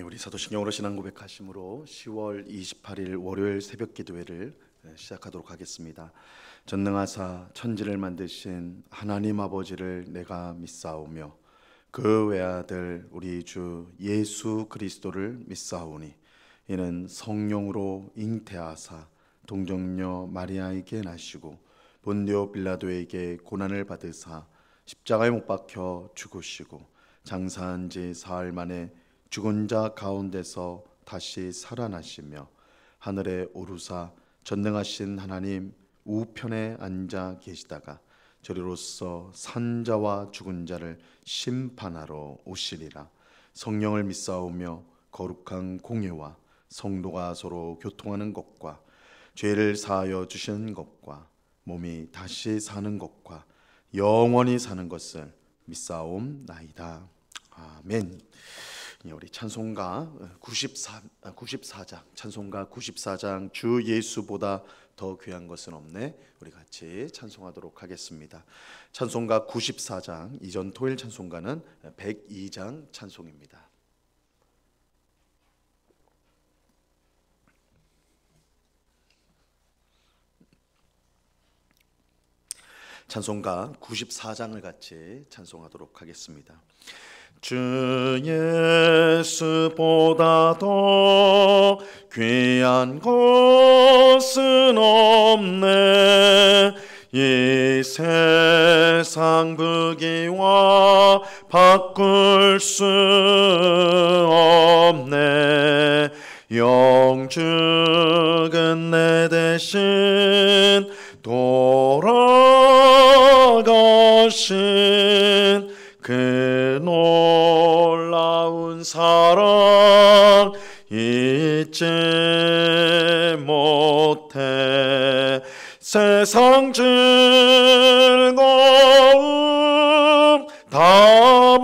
우리 사도신경으로 신앙 고백하심으로 10월 28일 월요일 새벽 기도회를 시작하도록 하겠습니다. 전능하사 천지를 만드신 하나님 아버지를 내가 믿사오며 그 외아들 우리 주 예수 그리스도를 믿사오니 이는 성령으로 잉태하사 동정녀 마리아에게 나시고 본디오 빌라도에게 고난을 받으사 십자가에 못 박혀 죽으시고 장사한 지 사흘 만에 죽은 자 가운데서 다시 살아나시며 하늘에 오르사 전능하신 하나님 우편에 앉아 계시다가 저리로서 산 자와 죽은 자를 심판하러 오시리라. 성령을 믿사오며 거룩한 공예와 성도가 서로 교통하는 것과 죄를 사하여 주시는 것과 몸이 다시 사는 것과 영원히 사는 것을 믿사옵나이다. 아멘. 우리 찬송가 94장 찬송가 94장 주 예수보다 더 귀한 것은 없네. 우리 같이 찬송하도록 하겠습니다. 찬송가 94장 이전 토일 찬송가는 102장 찬송입니다. 찬송가 94장을 같이 찬송하도록 하겠습니다. 주 예수보다 더 귀한 것은 없네. 이 세상 부귀와 바꿀 수 없네. 영죽은 내 대신 돌아가신 그 놀라운 사랑 잊지 못해. 세상 즐거움 다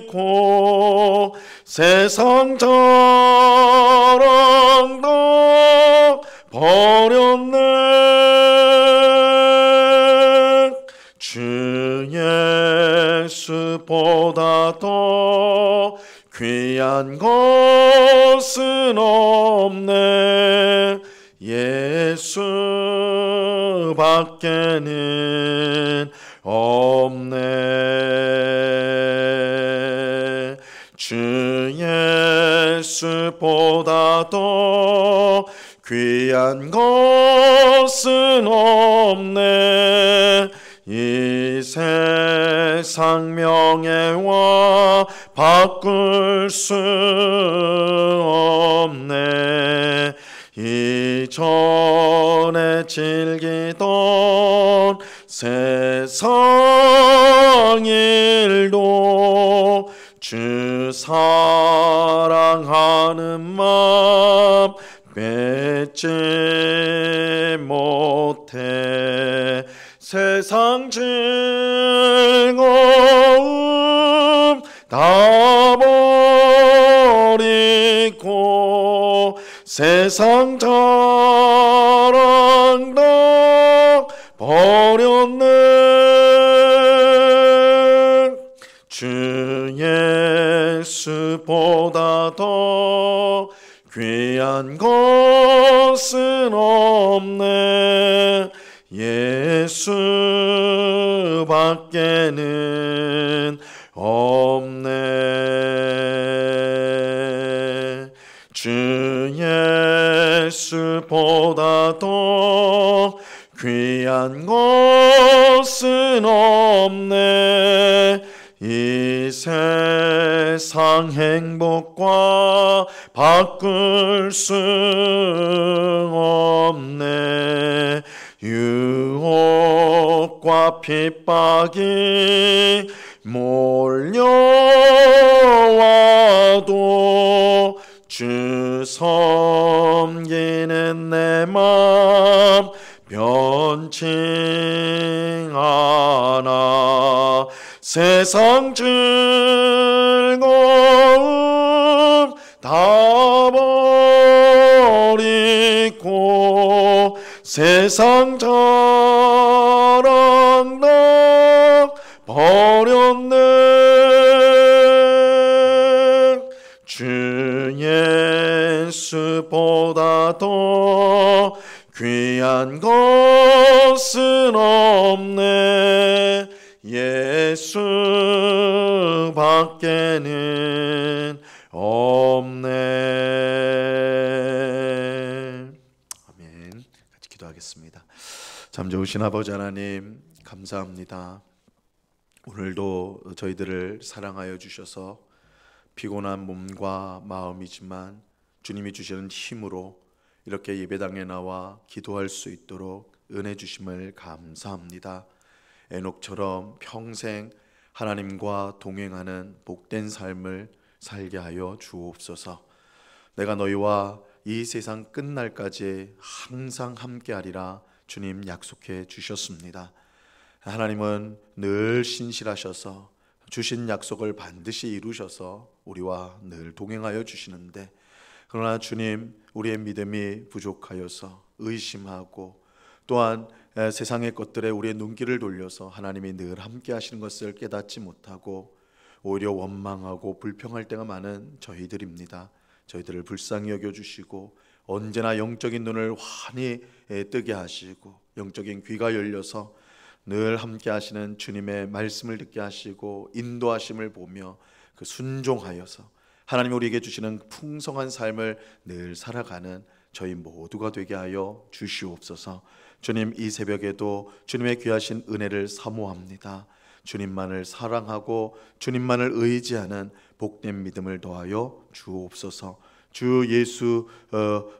버리고 세상 자랑도 버렸네. 주 예수보다 더 귀한 것은 없네. 예수밖에는 없네. 주 예수보다 더 귀한 것은 없네. 이 세상 명예와 바꿀 수 없네. 이전에 즐기던 세상 일도 주 사랑하는 마음 뺏지 못해. 세상 즐거움 다 버리고 세상 자랑도 버렸네. 주 예수보다 더 귀한 것은 없네. 예수밖에는 없네. 주 예수보다 더 귀한 것은 없네. 이 세상 행복과 바꿀 수 없네. 유혹과 핍박이 몰려와도 주 섬기는 내 맘 변치 않아. 세상 즐거움 다 버리고 세상 자랑도 버렸네. 주 예수보다 더 귀한 것은 없네. 예수 밖에는 없네. 아멘. 같이 기도하겠습니다. 참 좋으신 아버지 하나님, 감사합니다. 오늘도 저희들을 사랑하여 주셔서 피곤한 몸과 마음이지만 주님이 주시는 힘으로 이렇게 예배당에 나와 기도할 수 있도록 은혜 주심을 감사합니다. 에녹처럼 평생 하나님과 동행하는 복된 삶을 살게 하여 주옵소서. 내가 너희와 이 세상 끝날까지 항상 함께하리라 주님 약속해 주셨습니다. 하나님은 늘 신실하셔서 주신 약속을 반드시 이루셔서 우리와 늘 동행하여 주시는데, 그러나 주님, 우리의 믿음이 부족하여서 의심하고 또한 세상의 것들에 우리의 눈길을 돌려서 하나님이 늘 함께 하시는 것을 깨닫지 못하고 오히려 원망하고 불평할 때가 많은 저희들입니다. 저희들을 불쌍히 여겨주시고 언제나 영적인 눈을 환히 뜨게 하시고 영적인 귀가 열려서 늘 함께 하시는 주님의 말씀을 듣게 하시고 인도하심을 보며 그 순종하여서 하나님 우리에게 주시는 풍성한 삶을 늘 살아가는 저희 모두가 되게 하여 주시옵소서. 주님, 이 새벽에도 주님의 귀하신 은혜를 사모합니다. 주님만을 사랑하고 주님만을 의지하는 복된 믿음을 더하여 주옵소서. 주 예수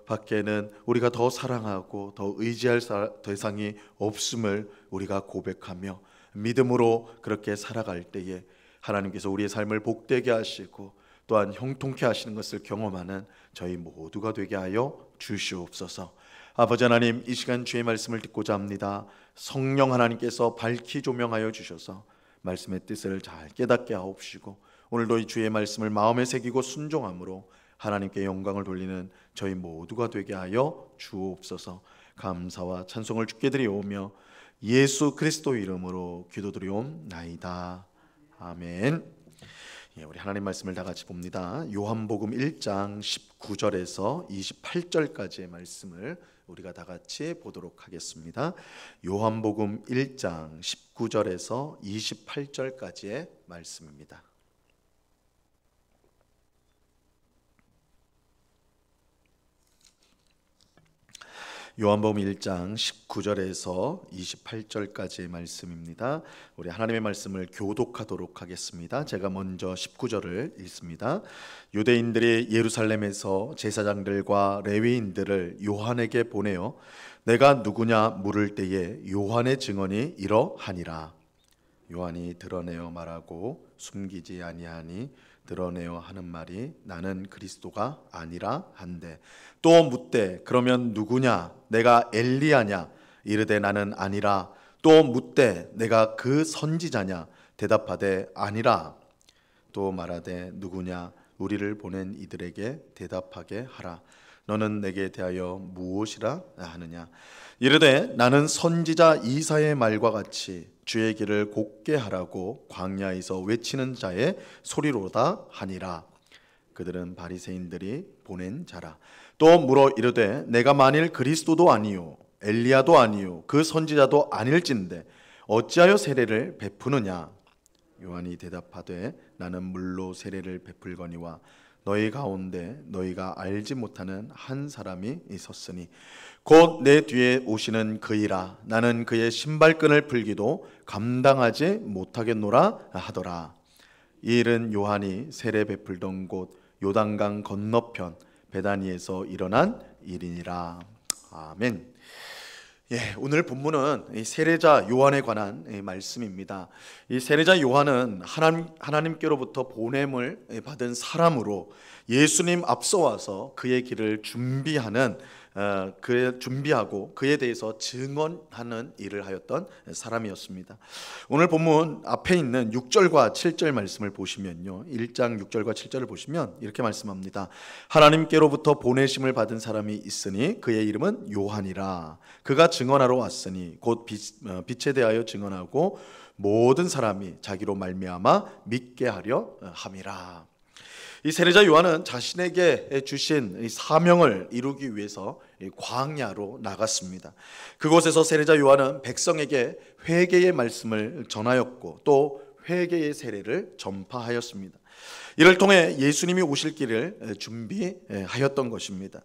밖에는 우리가 더 사랑하고 더 의지할 대상이 없음을 우리가 고백하며 믿음으로 그렇게 살아갈 때에 하나님께서 우리의 삶을 복되게 하시고 또한 형통케 하시는 것을 경험하는 저희 모두가 되게 하여 주시옵소서. 아버지 하나님, 이 시간 주의 말씀을 듣고자 합니다. 성령 하나님께서 밝히 조명하여 주셔서 말씀의 뜻을 잘 깨닫게 하옵시고 오늘도 이 주의 말씀을 마음에 새기고 순종함으로 하나님께 영광을 돌리는 저희 모두가 되게 하여 주옵소서. 감사와 찬송을 주께 드리오며 예수 그리스도 이름으로 기도드리옵나이다. 아멘. 우리 하나님 말씀을 다 같이 봅니다. 요한복음 1장 19절에서 28절까지의 말씀을 우리가 다 같이 보도록 하겠습니다. 요한복음 1장 19절에서 28절까지의 말씀입니다. 요한복음 1장 19절에서 28절까지의 말씀입니다. 우리 하나님의 말씀을 교독하도록 하겠습니다. 제가 먼저 19절을 읽습니다. 유대인들이 예루살렘에서 제사장들과 레위인들을 요한에게 보내어 내가 누구냐 물을 때에 요한의 증언이 이러하니라. 요한이 드러내어 말하고 숨기지 아니하니 드러내어 하는 말이 나는 그리스도가 아니라 한데, 또 묻되 그러면 누구냐 내가 엘리야냐 이르되 나는 아니라, 또 묻되 내가 그 선지자냐 대답하되 아니라, 또 말하되 누구냐 우리를 보낸 이들에게 대답하게 하라. 너는 내게 대하여 무엇이라 하느냐 이르되 나는 선지자 이사야의 말과 같이 주의 길을 곧게 하라고 광야에서 외치는 자의 소리로다 하니라. 그들은 바리새인들이 보낸 자라. 또 물어 이르되 내가 만일 그리스도도 아니요 엘리야도 아니요 그 선지자도 아닐진데 어찌하여 세례를 베푸느냐. 요한이 대답하되 나는 물로 세례를 베풀거니와 너희 가운데 너희가 알지 못하는 한 사람이 있었으니 곧 내 뒤에 오시는 그이라. 나는 그의 신발끈을 풀기도 감당하지 못하겠노라 하더라. 이 일은 요한이 세례 베풀던 곳 요단강 건너편 베다니에서 일어난 일이니라. 아멘. 오늘 본문은 이 세례자 요한에 관한 말씀입니다. 이 세례자 요한은 하나님께로부터 보냄을 받은 사람으로 예수님 앞서와서 그의 길을 준비하고 그에 대해서 증언하는 일을 하였던 사람이었습니다. 오늘 본문 앞에 있는 6절과 7절 말씀을 보시면요, 1장 6절과 7절을 보시면 이렇게 말씀합니다. 하나님께로부터 보내심을 받은 사람이 있으니 그의 이름은 요한이라. 그가 증언하러 왔으니 곧 빛에 대하여 증언하고 모든 사람이 자기로 말미암아 믿게 하려 함이라. 이 세례자 요한은 자신에게 주신 이 사명을 이루기 위해서 광야로 나갔습니다. 그곳에서 세례자 요한은 백성에게 회개의 말씀을 전하였고 또 회개의 세례를 전파하였습니다. 이를 통해 예수님이 오실 길을 준비하였던 것입니다.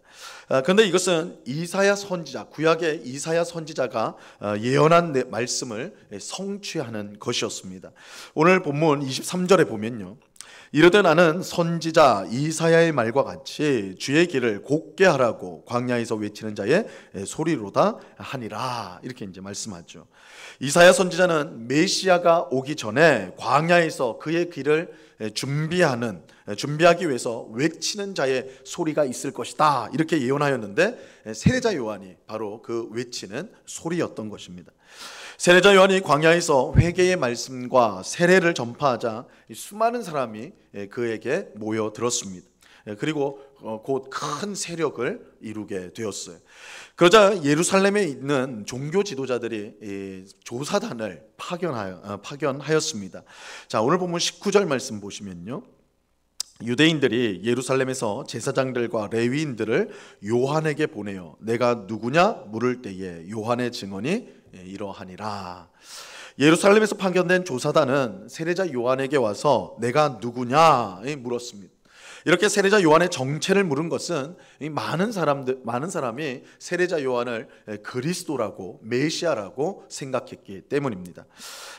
그런데 이것은 이사야 선지자, 구약의 이사야 선지자가 예언한 말씀을 성취하는 것이었습니다. 오늘 본문 23절에 보면요, 이르되 나는 선지자 이사야의 말과 같이 주의 길을 곧게 하라고 광야에서 외치는 자의 소리로다 하니라, 이렇게 이제 말씀하죠. 이사야 선지자는 메시아가 오기 전에 광야에서 그의 길을 준비하기 위해서 외치는 자의 소리가 있을 것이다, 이렇게 예언하였는데 세례자 요한이 바로 그 외치는 소리였던 것입니다. 세례자 요한이 광야에서 회개의 말씀과 세례를 전파하자 수많은 사람이 그에게 모여들었습니다. 그리고 곧 큰 세력을 이루게 되었어요. 그러자 예루살렘에 있는 종교 지도자들이 조사단을 파견하였습니다. 자, 오늘 본문 19절 말씀 보시면요, 유대인들이 예루살렘에서 제사장들과 레위인들을 요한에게 보내어 내가 누구냐 물을 때에 요한의 증언이 이러하니라. 예루살렘에서 파견된 조사단은 세례자 요한에게 와서 내가 누구냐 물었습니다. 이렇게 세례자 요한의 정체를 물은 것은 많은 사람이 세례자 요한을 그리스도라고, 메시아라고 생각했기 때문입니다.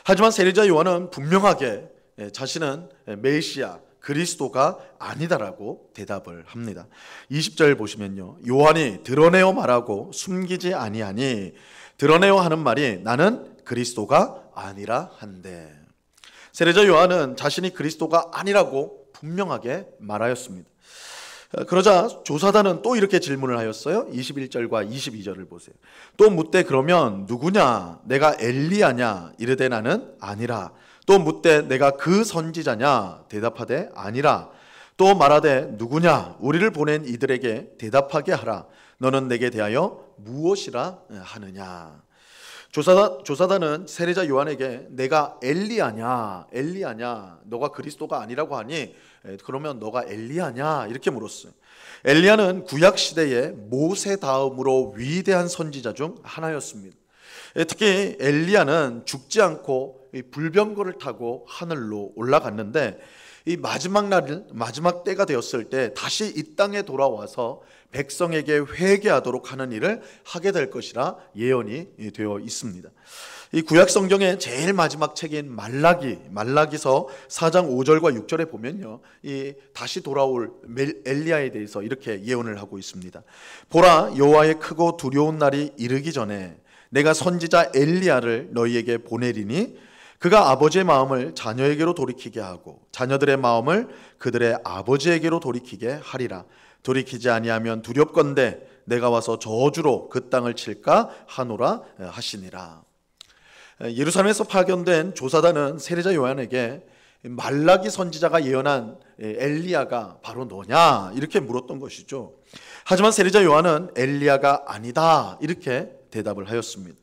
하지만 세례자 요한은 분명하게 자신은 메시아, 그리스도가 아니다라고 대답을 합니다. 20절 보시면요, 요한이 드러내어 말하고 숨기지 아니하니, 드러내어 하는 말이 나는 그리스도가 아니라 한데. 세례자 요한은 자신이 그리스도가 아니라고 분명하게 말하였습니다. 그러자 조사단은 또 이렇게 질문을 하였어요. 21절과 22절을 보세요. 또 묻되 그러면 누구냐? 내가 엘리야냐? 이르되 나는 아니라. 또 묻되 내가 그 선지자냐? 대답하되 아니라. 또 말하되 누구냐? 우리를 보낸 이들에게 대답하게 하라. 너는 내게 대하여 무엇이라 하느냐? 조사단은 세례자 요한에게 내가 엘리야냐, 너가 그리스도가 아니라고 하니 그러면 너가 엘리야냐, 이렇게 물었어요. 엘리야는 구약 시대에 모세 다음으로 위대한 선지자 중 하나였습니다. 특히 엘리야는 죽지 않고 불병거를 타고 하늘로 올라갔는데 이 마지막 때가 되었을 때 다시 이 땅에 돌아와서 백성에게 회개하도록 하는 일을 하게 될 것이라 예언이 되어 있습니다. 이 구약 성경의 제일 마지막 책인 말라기서 4장 5절과 6절에 보면요, 이 다시 돌아올 엘리야에 대해서 이렇게 예언을 하고 있습니다. 보라, 여호와의 크고 두려운 날이 이르기 전에 내가 선지자 엘리야를 너희에게 보내리니 그가 아버지의 마음을 자녀에게로 돌이키게 하고 자녀들의 마음을 그들의 아버지에게로 돌이키게 하리라. 돌이키지 아니하면 두렵건대 내가 와서 저주로 그 땅을 칠까 하노라 하시니라. 예루살렘에서 파견된 조사단은 세례자 요한에게 말라기 선지자가 예언한 엘리야가 바로 너냐, 이렇게 물었던 것이죠. 하지만 세례자 요한은 엘리야가 아니다, 이렇게 대답을 하였습니다.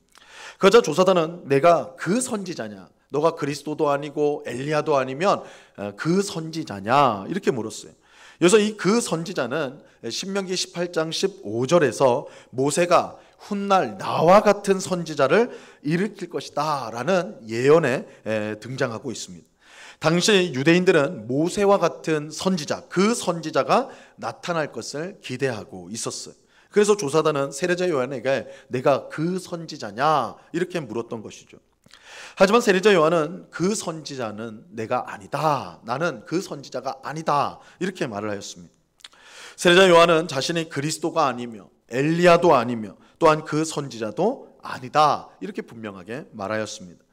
그러자 조사단은 내가 그 선지자냐, 너가 그리스도도 아니고 엘리야도 아니면 그 선지자냐, 이렇게 물었어요. 그래서 이 그 선지자는 신명기 18장 15절에서 모세가 훗날 나와 같은 선지자를 일으킬 것이다 라는 예언에 등장하고 있습니다. 당시 유대인들은 모세와 같은 선지자, 그 선지자가 나타날 것을 기대하고 있었어요. 그래서 조사단은 세례자 요한에게 내가 그 선지자냐, 이렇게 물었던 것이죠. 하지만 세례자 요한은 그 선지자는 내가 아니다, 나는 그 선지자가 아니다, 이렇게 말을 하였습니다. 세례자 요한은 자신이 그리스도가 아니며 엘리야도 아니며 또한 그 선지자도 아니다, 이렇게 분명하게 말하였습니다.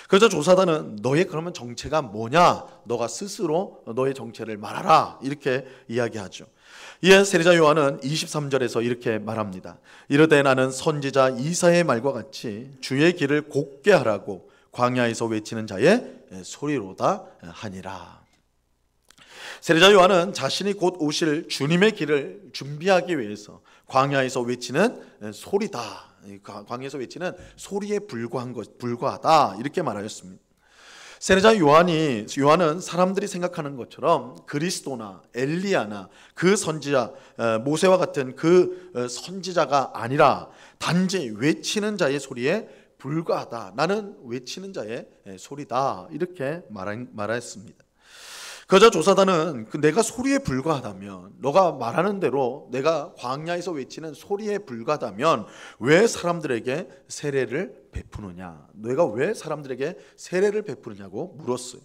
그래서 조사단은 너의 그러면 정체가 뭐냐, 너가 스스로 너의 정체를 말하라, 이렇게 이야기하죠. 이에 세례자 요한은 23절에서 이렇게 말합니다. 이르되 나는 선지자 이사야의 말과 같이 주의 길을 곧게 하라고 광야에서 외치는 자의 소리로다 하니라. 세례자 요한은 자신이 곧 오실 주님의 길을 준비하기 위해서 광야에서 외치는 소리다, 광야에서 외치는 소리에 불과하다, 이렇게 말하였습니다. 세례자 요한은 사람들이 생각하는 것처럼 그리스도나 엘리야나 그 선지자 모세와 같은 그 선지자가 아니라 단지 외치는 자의 소리에 불과하다. 나는 외치는 자의 소리다. 이렇게 말했습니다. 그러자 조사단은 내가 소리에 불과하다면, 너가 말하는 대로 내가 광야에서 외치는 소리에 불과하다면 왜 사람들에게 세례를 베푸느냐, 내가 왜 사람들에게 세례를 베푸느냐고 물었어요.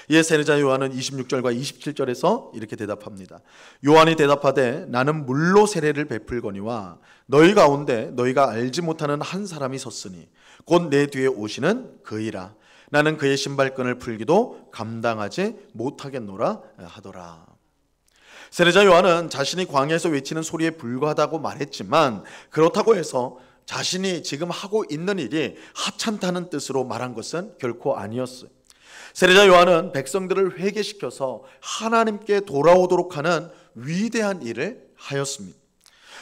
이에 세례자 요한은 26절과 27절에서 이렇게 대답합니다. 요한이 대답하되 나는 물로 세례를 베풀거니와 너희 가운데 너희가 알지 못하는 한 사람이 섰으니 곧 내 뒤에 오시는 그이라. 나는 그의 신발끈을 풀기도 감당하지 못하겠노라 하더라. 세례자 요한은 자신이 광야에서 외치는 소리에 불과하다고 말했지만, 그렇다고 해서 자신이 지금 하고 있는 일이 하찮다는 뜻으로 말한 것은 결코 아니었어요. 세례자 요한은 백성들을 회개시켜서 하나님께 돌아오도록 하는 위대한 일을 하였습니다.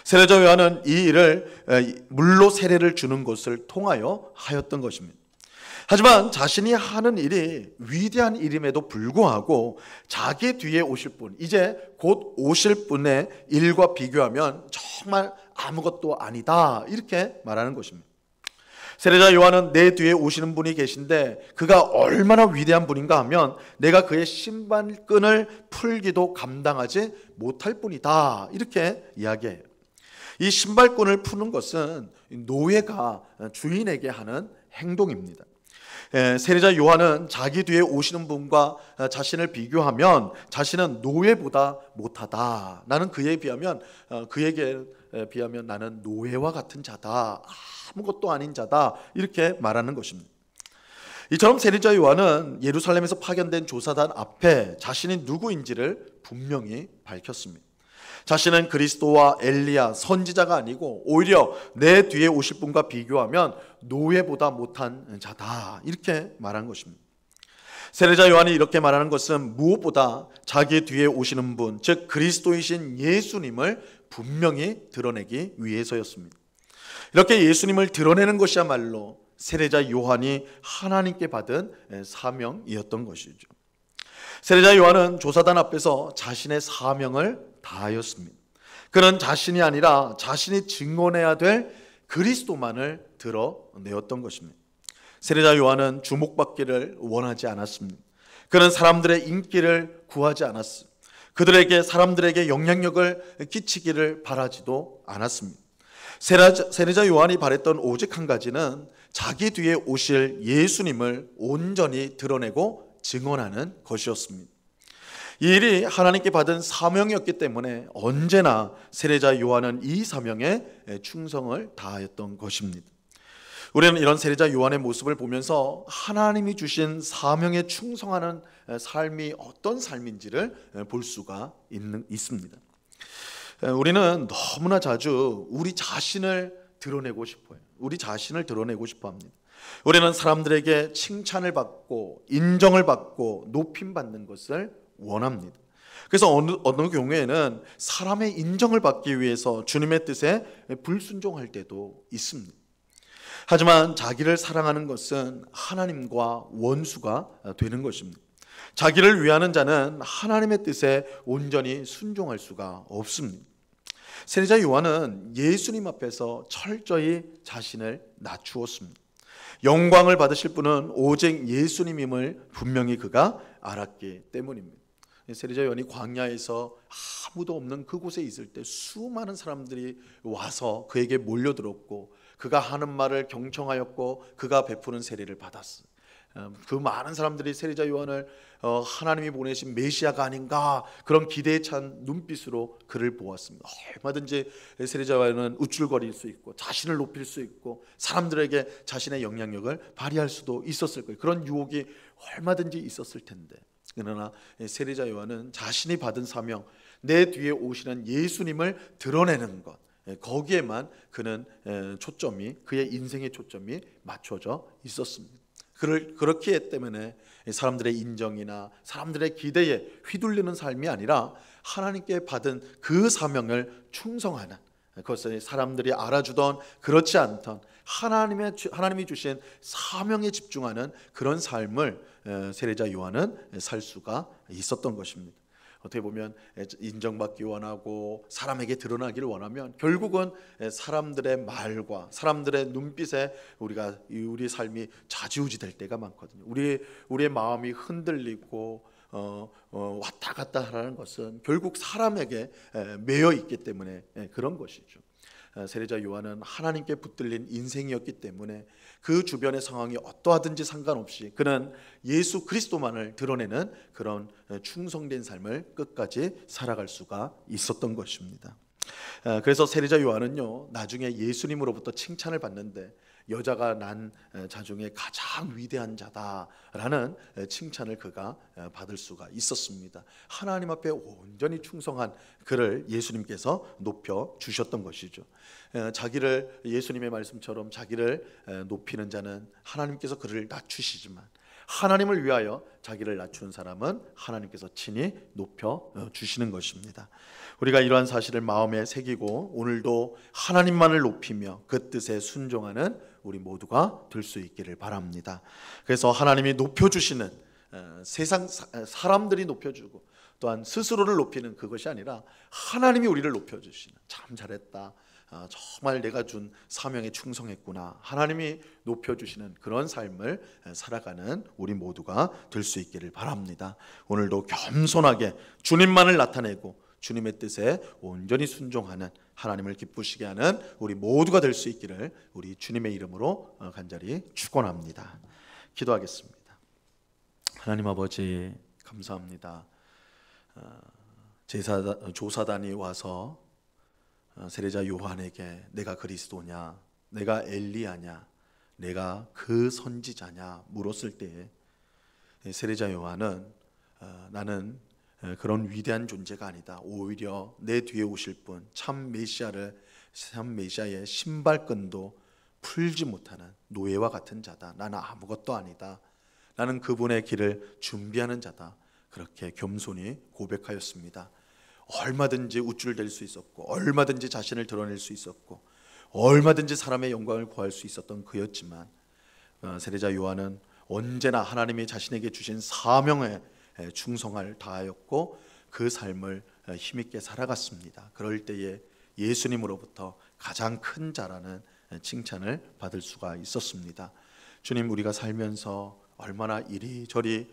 세례자 요한은 이 일을 물로 세례를 주는 것을 통하여 하였던 것입니다. 하지만 자신이 하는 일이 위대한 일임에도 불구하고 자기 뒤에 오실 분, 이제 곧 오실 분의 일과 비교하면 정말 아무것도 아니다, 이렇게 말하는 것입니다. 세례자 요한은 내 뒤에 오시는 분이 계신데 그가 얼마나 위대한 분인가 하면 내가 그의 신발끈을 풀기도 감당하지 못할 뿐이다, 이렇게 이야기해요. 이 신발끈을 푸는 것은 노예가 주인에게 하는 행동입니다. 세례자 요한은 자기 뒤에 오시는 분과 자신을 비교하면 자신은 노예보다 못하다. 나는 그에게 비하면 나는 노예와 같은 자다. 아무것도 아닌 자다. 이렇게 말하는 것입니다. 이처럼 세례자 요한은 예루살렘에서 파견된 조사단 앞에 자신이 누구인지를 분명히 밝혔습니다. 자신은 그리스도와 엘리야, 선지자가 아니고 오히려 내 뒤에 오실 분과 비교하면 노예보다 못한 자다, 이렇게 말한 것입니다. 세례자 요한이 이렇게 말하는 것은 무엇보다 자기 뒤에 오시는 분, 즉 그리스도이신 예수님을 분명히 드러내기 위해서였습니다. 이렇게 예수님을 드러내는 것이야말로 세례자 요한이 하나님께 받은 사명이었던 것이죠. 세례자 요한은 조사단 앞에서 자신의 사명을 다하였습니다. 그는 자신이 아니라 자신이 증언해야 될 그리스도만을 드러내었던 것입니다. 세례자 요한은 주목받기를 원하지 않았습니다. 그는 사람들의 인기를 구하지 않았습니다. 그들에게 사람들에게 영향력을 끼치기를 바라지도 않았습니다. 세례자 요한이 바랬던 오직 한 가지는 자기 뒤에 오실 예수님을 온전히 드러내고 증언하는 것이었습니다. 이 일이 하나님께 받은 사명이었기 때문에 언제나 세례자 요한은 이 사명에 충성을 다하였던 것입니다. 우리는 이런 세례자 요한의 모습을 보면서 하나님이 주신 사명에 충성하는 삶이 어떤 삶인지를 볼 수가 있습니다. 우리는 너무나 자주 우리 자신을 드러내고 싶어요. 우리 자신을 드러내고 싶어 합니다. 우리는 사람들에게 칭찬을 받고 인정을 받고 높임받는 것을 원합니다. 그래서 어느 경우에는 사람의 인정을 받기 위해서 주님의 뜻에 불순종할 때도 있습니다. 하지만 자기를 사랑하는 것은 하나님과 원수가 되는 것입니다. 자기를 위하는 자는 하나님의 뜻에 온전히 순종할 수가 없습니다. 세례자 요한은 예수님 앞에서 철저히 자신을 낮추었습니다. 영광을 받으실 분은 오직 예수님임을 분명히 그가 알았기 때문입니다. 세례자 요한이 광야에서 아무도 없는 그곳에 있을 때 수많은 사람들이 와서 그에게 몰려들었고 그가 하는 말을 경청하였고 그가 베푸는 세례를 받았어요. 그 많은 사람들이 세례자 요한을 하나님이 보내신 메시아가 아닌가 그런 기대에 찬 눈빛으로 그를 보았습니다. 얼마든지 세례자 요한은 우쭐거릴 수 있고 자신을 높일 수 있고 사람들에게 자신의 영향력을 발휘할 수도 있었을 거예요. 그런 유혹이 얼마든지 있었을 텐데, 그러나 세례자 요한은 자신이 받은 사명, 내 뒤에 오시는 예수님을 드러내는 것, 거기에만 그는 그의 인생의 초점이 맞춰져 있었습니다. 그렇기 때문에 사람들의 인정이나 사람들의 기대에 휘둘리는 삶이 아니라 하나님께 받은 그 사명을 충성하는, 그것을 사람들이 알아주던 그렇지 않던 하나님이 주신 사명에 집중하는 그런 삶을 세례자 요한은 살 수가 있었던 것입니다. 어떻게 보면 인정받기 원하고 사람에게 드러나기를 원하면 결국은 사람들의 말과 사람들의 눈빛에 우리 삶이 좌지우지 될 때가 많거든요. 우리의 마음이 흔들리고 왔다 갔다 하라는 것은 결국 사람에게 매여 있기 때문에 그런 것이죠. 세례자 요한은 하나님께 붙들린 인생이었기 때문에 그 주변의 상황이 어떠하든지 상관없이 그는 예수 그리스도만을 드러내는 그런 충성된 삶을 끝까지 살아갈 수가 있었던 것입니다. 그래서 세례자 요한은요, 나중에 예수님으로부터 칭찬을 받는데 여자가 난 자 중에 가장 위대한 자다라는 칭찬을 그가 받을 수가 있었습니다. 하나님 앞에 온전히 충성한 그를 예수님께서 높여 주셨던 것이죠. 예수님의 말씀처럼 자기를 높이는 자는 하나님께서 그를 낮추시지만 하나님을 위하여 자기를 낮춘 사람은 하나님께서 친히 높여 주시는 것입니다. 우리가 이러한 사실을 마음에 새기고 오늘도 하나님만을 높이며 그 뜻에 순종하는 우리 모두가 될 수 있기를 바랍니다. 그래서 하나님이 높여주시는 세상 사람들이 높여주고 또한 스스로를 높이는 그것이 아니라 하나님이 우리를 높여주시는, 참 잘했다, 정말 내가 준 사명에 충성했구나, 하나님이 높여주시는 그런 삶을 살아가는 우리 모두가 될 수 있기를 바랍니다. 오늘도 겸손하게 주님만을 나타내고 주님의 뜻에 온전히 순종하는, 하나님을 기쁘시게 하는 우리 모두가 될 수 있기를 우리 주님의 이름으로 간절히 축원합니다. 기도하겠습니다. 하나님 아버지, 감사합니다. 조사단이 와서 세례자 요한에게 내가 그리스도냐, 내가 엘리야냐, 내가 그 선지자냐 물었을 때에 세례자 요한은 나는 그런 위대한 존재가 아니다, 오히려 내 뒤에 오실 분 참 메시아의 신발끈도 풀지 못하는 노예와 같은 자다, 나는 아무것도 아니다, 나는 그분의 길을 준비하는 자다, 그렇게 겸손히 고백하였습니다. 얼마든지 우쭐댈 수 있었고 얼마든지 자신을 드러낼 수 있었고 얼마든지 사람의 영광을 구할 수 있었던 그였지만 세례자 요한은 언제나 하나님이 자신에게 주신 사명에 충성을 다하였고 그 삶을 힘있게 살아갔습니다. 그럴 때에 예수님으로부터 가장 큰 자라는 칭찬을 받을 수가 있었습니다. 주님, 우리가 살면서 얼마나 이리저리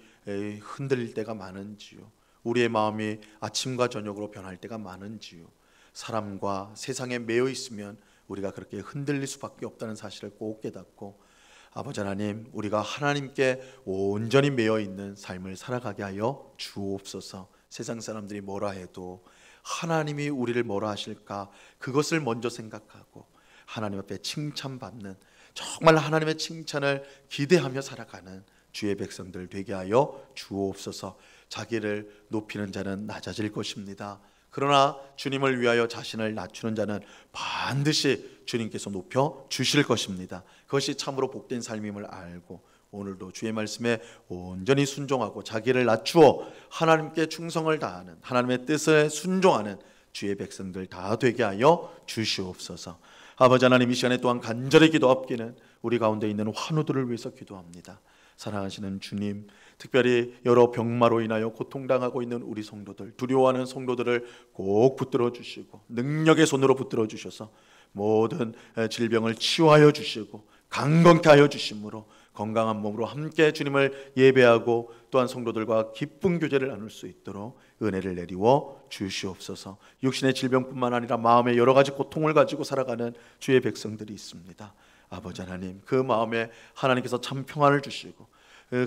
흔들릴 때가 많은지요, 우리의 마음이 아침과 저녁으로 변할 때가 많은지요, 사람과 세상에 매여 있으면 우리가 그렇게 흔들릴 수밖에 없다는 사실을 꼭 깨닫고, 아버지 하나님, 우리가 하나님께 온전히 매여 있는 삶을 살아가게 하여 주옵소서. 세상 사람들이 뭐라 해도 하나님이 우리를 뭐라 하실까, 그것을 먼저 생각하고 하나님 앞에 칭찬받는, 정말 하나님의 칭찬을 기대하며 살아가는 주의 백성들 되게 하여 주옵소서. 자기를 높이는 자는 낮아질 것입니다. 그러나 주님을 위하여 자신을 낮추는 자는 반드시 주님께서 높여 주실 것입니다. 그것이 참으로 복된 삶임을 알고 오늘도 주의 말씀에 온전히 순종하고 자기를 낮추어 하나님께 충성을 다하는, 하나님의 뜻에 순종하는 주의 백성들 다 되게 하여 주시옵소서. 아버지 하나님, 이 시간에 또한 간절히 기도합기는 우리 가운데 있는 환우들을 위해서 기도합니다. 사랑하시는 주님, 특별히 여러 병마로 인하여 고통당하고 있는 우리 성도들, 두려워하는 성도들을 꼭 붙들어 주시고 능력의 손으로 붙들어 주셔서 모든 질병을 치유하여 주시고 강건케 하여 주심으로 건강한 몸으로 함께 주님을 예배하고 또한 성도들과 기쁜 교제를 나눌 수 있도록 은혜를 내리워 주시옵소서. 육신의 질병뿐만 아니라 마음의 여러 가지 고통을 가지고 살아가는 주의 백성들이 있습니다. 아버지 하나님, 그 마음에 하나님께서 참 평안을 주시고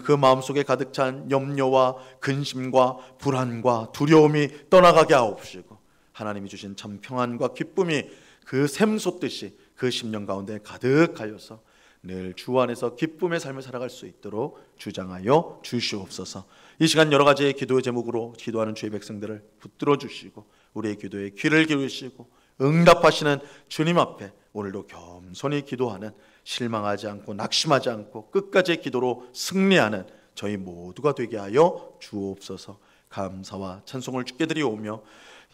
그 마음속에 가득 찬 염려와 근심과 불안과 두려움이 떠나가게 하옵시고 하나님이 주신 참 평안과 기쁨이 그 샘솟듯이 그 심령 가운데 가득하여서 늘 주 안에서 기쁨의 삶을 살아갈 수 있도록 주장하여 주시옵소서. 이 시간 여러 가지의 기도의 제목으로 기도하는 주의 백성들을 붙들어 주시고 우리의 기도에 귀를 기울이시고 응답하시는 주님 앞에 오늘도 겸손히 기도하는, 실망하지 않고 낙심하지 않고 끝까지의 기도로 승리하는 저희 모두가 되게 하여 주옵소서. 감사와 찬송을 주께 드리오며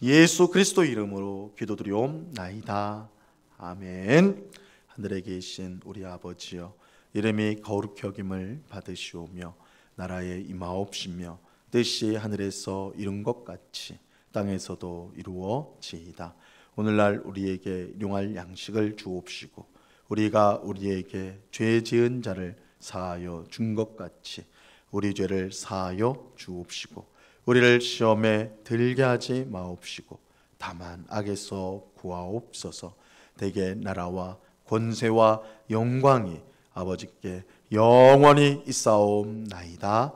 예수 그리스도 이름으로 기도드리옵나이다. 아멘. 하늘에 계신 우리 아버지여, 이름이 거룩히 여김을 받으시오며 나라에 임하옵시며 뜻이 하늘에서 이룬 것 같이 땅에서도 이루어지이다. 오늘날 우리에게 일용할 양식을 주옵시고 우리가 우리에게 죄 지은 자를 사하여 준 것 같이 우리 죄를 사하여 주옵시고 우리를 시험에 들게 하지 마옵시고 다만 악에서 구하옵소서. 대개 나라와 권세와 영광이 아버지께 영원히 있사옵나이다.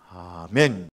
아멘.